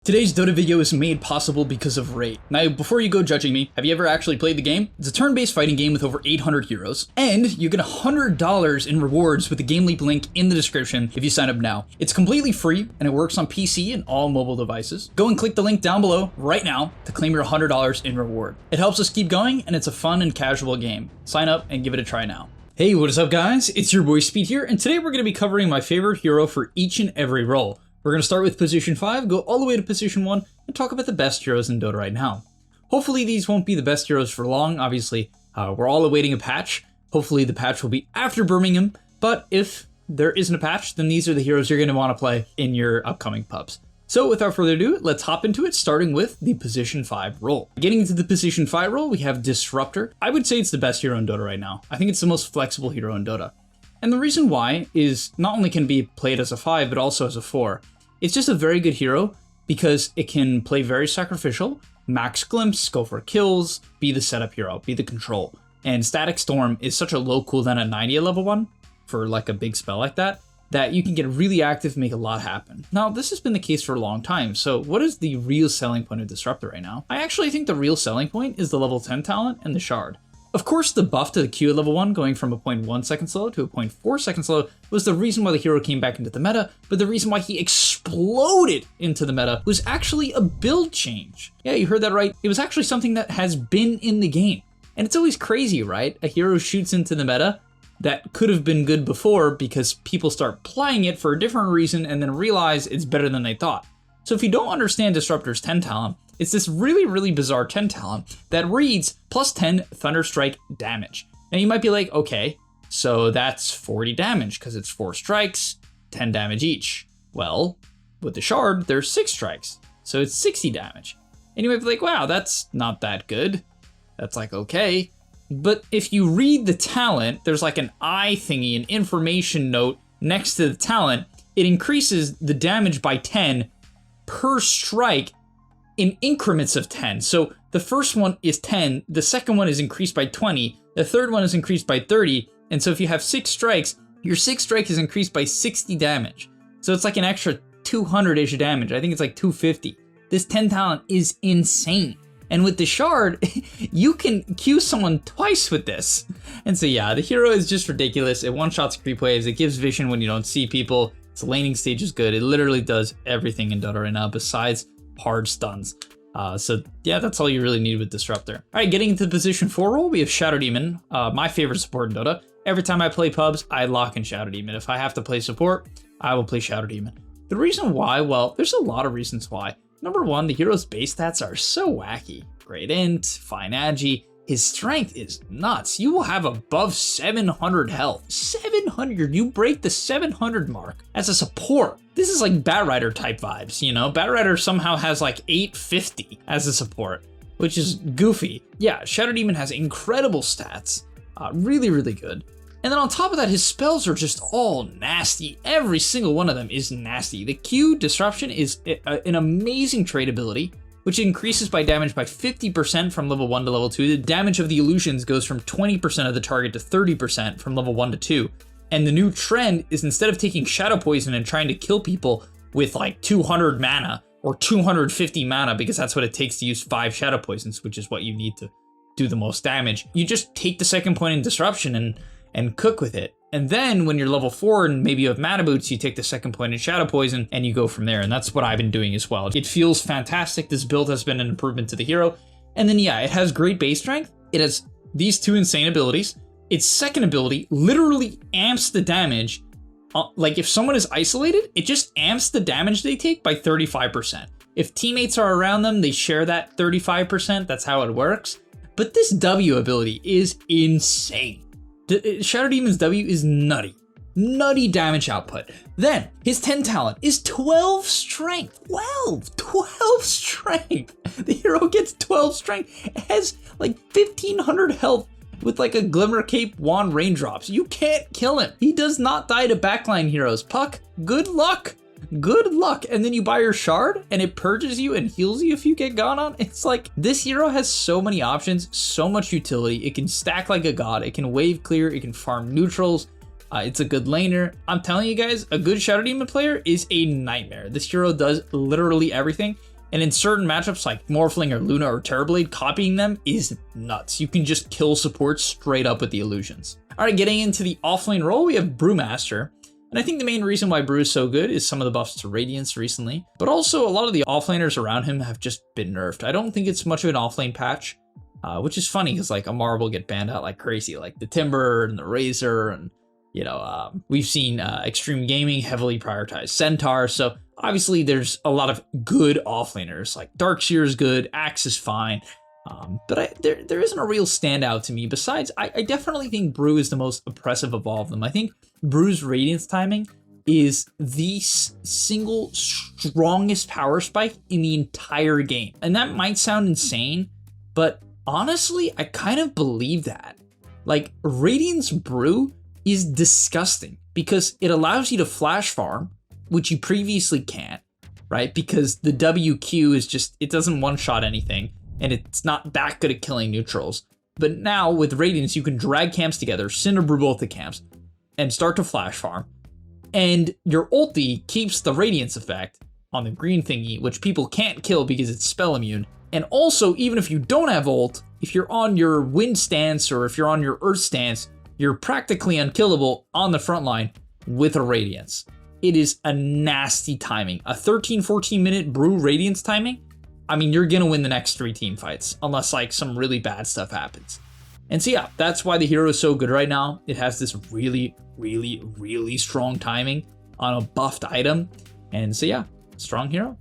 Today's Dota video is made possible because of Raid. Now, before you go judging me, have you ever actually played the game? It's a turn-based fighting game with over 800 heroes, and you get $100 in rewards with the Game Leap link in the description if you sign up now. It's completely free, and it works on PC and all mobile devices. Go and click the link down below right now to claim your $100 in reward. It helps us keep going, and it's a fun and casual game. Sign up and give it a try now. Hey, what is up guys? It's your boy Speed here, and today we're going to be covering my favorite hero for each and every role. We're going to start with position 5, go all the way to position 1, and talk about the best heroes in Dota right now. Hopefully these won't be the best heroes for long. Obviously, we're all awaiting a patch. Hopefully the patch will be after Birmingham, but if there isn't a patch, then these are the heroes you're going to want to play in your upcoming pubs. So without further ado, let's hop into it, starting with the position 5 role. Getting into the position 5 role, we have Disruptor. I would say it's the best hero in Dota right now. I think it's the most flexible hero in Dota. And the reason why is not only can it be played as a 5, but also as a 4. It's just a very good hero because it can play very sacrificial, max glimpse, go for kills, be the setup hero, be the control. And Static Storm is such a low cooldown at 90 at level 1 for like a big spell like that, that you can get really active, make a lot happen. Now, this has been the case for a long time, so what is the real selling point of Disruptor right now? I actually think the real selling point is the level 10 talent and the shard. Of course, the buff to the Q at level 1, going from a 0.1 second slow to a 0.4 second slow, was the reason why the hero came back into the meta, but the reason why he exploded into the meta was actually a build change. Yeah, you heard that right. It was actually something that has been in the game. And it's always crazy, right? A hero shoots into the meta that could have been good before because people start playing it for a different reason and then realize it's better than they thought. So if you don't understand Disruptor's 10 talent, it's this really bizarre 10 talent that reads plus 10 Thunder Strike damage. Now you might be like, okay, so that's 40 damage because it's 4 strikes, 10 damage each. Well, with the shard, there's 6 strikes, so it's 60 damage. And you might be like, wow, that's not that good. That's like, okay. But if you read the talent, there's like an eye thingy, an information note next to the talent. It increases the damage by 10 per strike in increments of 10. So the first one is 10, the second one is increased by 20, the third one is increased by 30, and so if you have 6 strikes, your 6th strike is increased by 60 damage. So it's like an extra 200-ish damage. I think it's like 250. This 10 talent is insane. And with the shard, you can Q someone twice with this. And so yeah, the hero is just ridiculous. It one-shots creep waves, it gives vision when you don't see people, its laning stage is good, it literally does everything in Dota right now besides hard stuns. So yeah, that's all you really need with Disruptor. All right, getting into the position 4 role, we have Shadow Demon, my favorite support in Dota. Every time I play pubs, I lock in Shadow Demon. If I have to play support, I will play Shadow Demon. The reason why, well, there's a lot of reasons why. Number 1, the hero's base stats are so wacky. Great int, fine agi. His strength is nuts. You will have above 700 health. 700, you break the 700 mark as a support. This is like Batrider type vibes, you know? Batrider somehow has like 850 as a support, which is goofy. Yeah, Shadow Demon has incredible stats. Really good. And then on top of that, his spells are just all nasty. Every single one of them is nasty. The Q Disruption is an amazing trait ability, which increases by damage by 50% from level 1 to level 2. The damage of the illusions goes from 20% of the target to 30% from level 1 to 2. And the new trend is instead of taking Shadow Poison and trying to kill people with like 200 mana or 250 mana, because that's what it takes to use 5 Shadow Poisons, which is what you need to do the most damage, you just take the second point in Disruption and cook with it. And then when you're level 4 and maybe you have mana boots, you take the second point in Shadow Poison and you go from there. And that's what I've been doing as well. It feels fantastic. This build has been an improvement to the hero. And then yeah, it has great base strength. It has these 2 insane abilities. Its second ability literally amps the damage. Like if someone is isolated, it just amps the damage they take by 35%. If teammates are around them, they share that 35%. That's how it works. But this W ability is insane. Shadow Demon's W is nutty damage output. Then his 10 talent is 12 strength. 12 strength. The hero gets 12 strength. It has like 1500 health with like a Glimmer Cape wand raindrops. You can't kill him. He does not die to backline heroes. Puck, good luck. Good luck. And then you buy your shard and it purges you and heals you if you get gone on. It's like this hero has so many options, so much utility. It can stack like a god. It can wave clear. It can farm neutrals. It's a good laner. I'm telling you guys, a good Shadow Demon player is a nightmare. This hero does literally everything. And in certain matchups like Morphling or Luna or Terrorblade, copying them is nuts. You can just kill support straight up with the illusions. All right, getting into the offlane role, we have Brew Master. And I think the main reason why Brew is so good is some of the buffs to Radiance recently, but also a lot of the offlaners around him have just been nerfed. I don't think it's much of an offlane patch, which is funny because like Amar will get banned out like crazy, like the Timber and the Razor, and you know, we've seen Extreme Gaming heavily prioritize Centaur. So obviously there's a lot of good offlaners, like Darkseer is good, Axe is fine. But there isn't a real standout to me. Besides, I definitely think Brew is the most oppressive of all of them. I think Brew's Radiance timing is the single strongest power spike in the entire game. And that might sound insane, but honestly, I kind of believe that. Like, Radiance Brew is disgusting because it allows you to flash farm, which you previously can't, right? Because the WQ is just, it doesn't one-shot anything, and it's not that good at killing neutrals. But now with Radiance, you can drag camps together, Cinderbrew both the camps, and start to flash farm. And your ulti keeps the Radiance effect on the green thingy, which people can't kill because it's spell immune. And also, even if you don't have ult, if you're on your wind stance or if you're on your earth stance, you're practically unkillable on the front line with a Radiance. It is a nasty timing. A 13-14 minute Brew Radiance timing, I mean, you're gonna win the next 3 team fights, unless like some really bad stuff happens. And so yeah, that's why the hero is so good right now. It has this really, really, really strong timing on a buffed item. And so yeah, strong hero.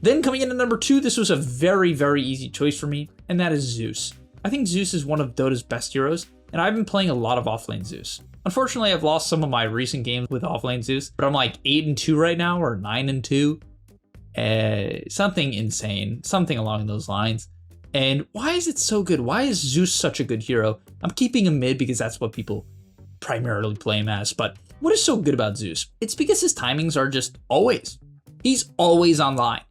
Then coming in at number 2, this was a very, very easy choice for me, and that is Zeus. I think Zeus is one of Dota's best heroes, and I've been playing a lot of offlane Zeus. Unfortunately, I've lost some of my recent games with offlane Zeus, but I'm like 8-2 right now, or 9-2. Something insane, something along those lines. And why is it so good? Why is Zeus such a good hero? I'm keeping him mid because that's what people primarily play him as, but what is so good about Zeus? It's because his timings are just always. He's always online.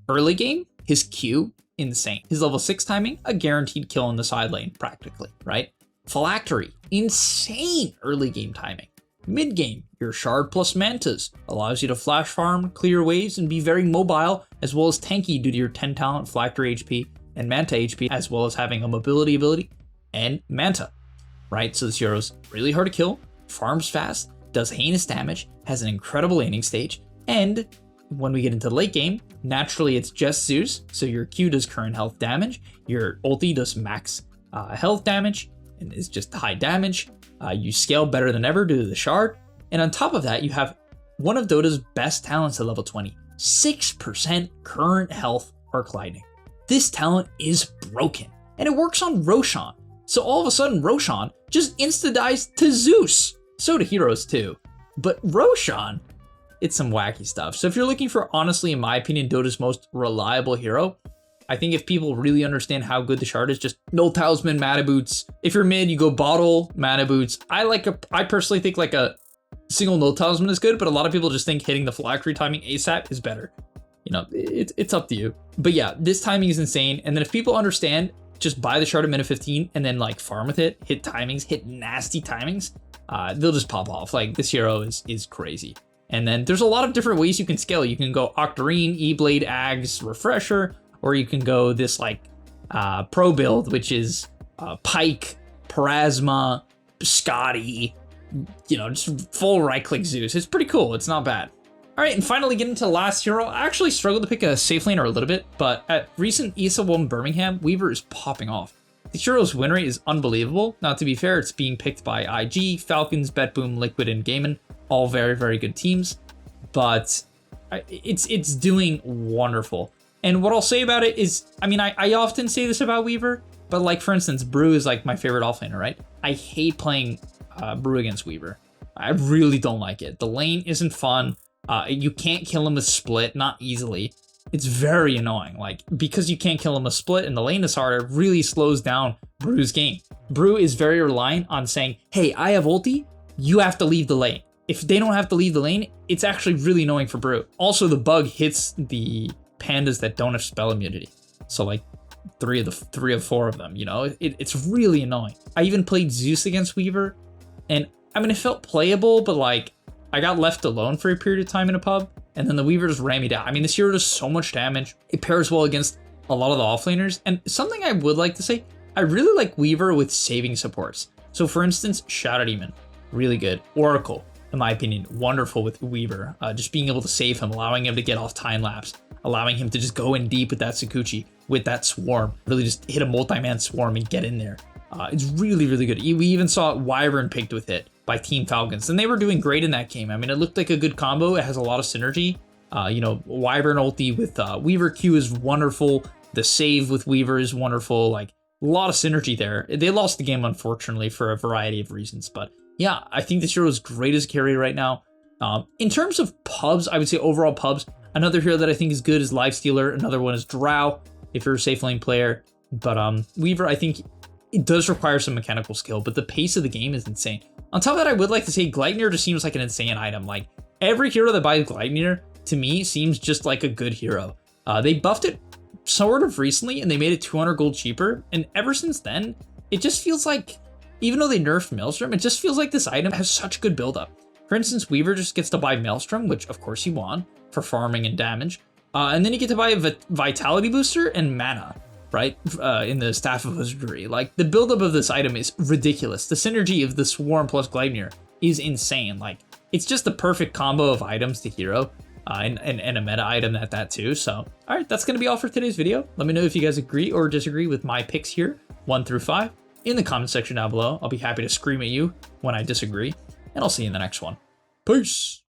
Early game, his Q, insane. His level 6 timing, a guaranteed kill in the side lane, practically, right? Phylactery, insane early game timing. Mid game, your Shard plus Mantas allows you to flash farm, clear waves, and be very mobile, as well as tanky due to your 10 talent Phylactery HP and Manta HP, as well as having a mobility ability and Manta, right? So this hero's really hard to kill, farms fast, does heinous damage, has an incredible laning stage, and when we get into late game, naturally it's just Zeus, so your Q does current health damage, your ulti does max health damage, and is just high damage. You scale better than ever due to the Shard, and on top of that, you have one of Dota's best talents at level 20, 6% current health arc lightning. This talent is broken, and it works on Roshan, so all of a sudden Roshan just insta-dies to Zeus. So do heroes too, but Roshan, it's some wacky stuff. So if you're looking for, honestly, in my opinion, Dota's most reliable hero, I think if people really understand how good the Shard is, just no talisman, mana boots. If you're mid, you go bottle, mana boots. I personally think like a single no talisman is good, but a lot of people just think hitting the phylactery timing ASAP is better. You know, it's up to you. But yeah, this timing is insane. And then if people understand, just buy the Shard at minute 15 and then like farm with it, hit timings, hit nasty timings, they'll just pop off. Like this hero is crazy. And then there's a lot of different ways you can scale. You can go Octarine, E-Blade, Ags, Refresher, or you can go this like pro build, which is Pike, Parasma, Scotty, you know, just full right-click Zeus. It's pretty cool. It's not bad. All right, and finally getting to the last hero. I actually struggled to pick a safe laner a little bit, but at recent ESL 1 Birmingham, Weaver is popping off. The hero's win rate is unbelievable. Now, to be fair, it's being picked by IG, Falcons, BetBoom, Liquid, and Gaimin. All very, very good teams, but it's doing wonderful. And what I'll say about it is, I mean, I often say this about Weaver, but like, for instance, Brew is like my favorite offlaner, right? I hate playing Brew against Weaver. I really don't like it. The lane isn't fun. You can't kill him with split, not easily. It's very annoying, like, because you can't kill him with split and the lane is hard, it really slows down Brew's game. Brew is very reliant on saying, hey, I have ulti, you have to leave the lane. If they don't have to leave the lane, it's actually really annoying for Brew. Also, the bug hits the pandas that don't have spell immunity. So like 3 of 4 of them, you know, it's really annoying. I even played Zeus against Weaver, and I mean, it felt playable, but like I got left alone for a period of time in a pub, and then the Weaver just ran me down. I mean, this hero does so much damage. It pairs well against a lot of the offlaners. And something I would like to say, I really like Weaver with saving supports. So for instance, Shadow Demon, really good. Oracle, in my opinion, wonderful with Weaver. Just being able to save him, allowing him to get off time lapse, allowing him to just go in deep with that Sakuchi, with that swarm, really just hit a multi-man swarm and get in there. It's really, really good. We even saw Wyvern picked with it by Team Falcons, and they were doing great in that game. I mean, it looked like a good combo. It has a lot of synergy. You know, Wyvern ulti with Weaver Q is wonderful. The save with Weaver is wonderful. Like, a lot of synergy there. They lost the game, unfortunately, for a variety of reasons. But yeah, I think this hero is great as a carry right now. In terms of pubs, I would say overall pubs, another hero that I think is good is Lifestealer. Another one is Drow, if you're a safe lane player. But Weaver, I think it does require some mechanical skill, but the pace of the game is insane. On top of that, I would like to say Gleipnir just seems like an insane item. Like, every hero that buys Gleipnir, to me, seems just like a good hero. They buffed it sort of recently, and they made it 200 gold cheaper, and ever since then, it just feels like, even though they nerfed Maelstrom, it just feels like this item has such good buildup. For instance, Weaver just gets to buy Maelstrom, which of course you want, for farming and damage, and then you get to buy a Vitality Booster and Mana, right, in the Staff of Wizardry. Like, the buildup of this item is ridiculous. The synergy of the Swarm plus Gleipnir is insane. Like, it's just the perfect combo of items to hero, and a meta item at that too. So, all right, that's going to be all for today's video. Let me know if you guys agree or disagree with my picks here, 1 through 5, in the comment section down below. I'll be happy to scream at you when I disagree, and I'll see you in the next one. Peace!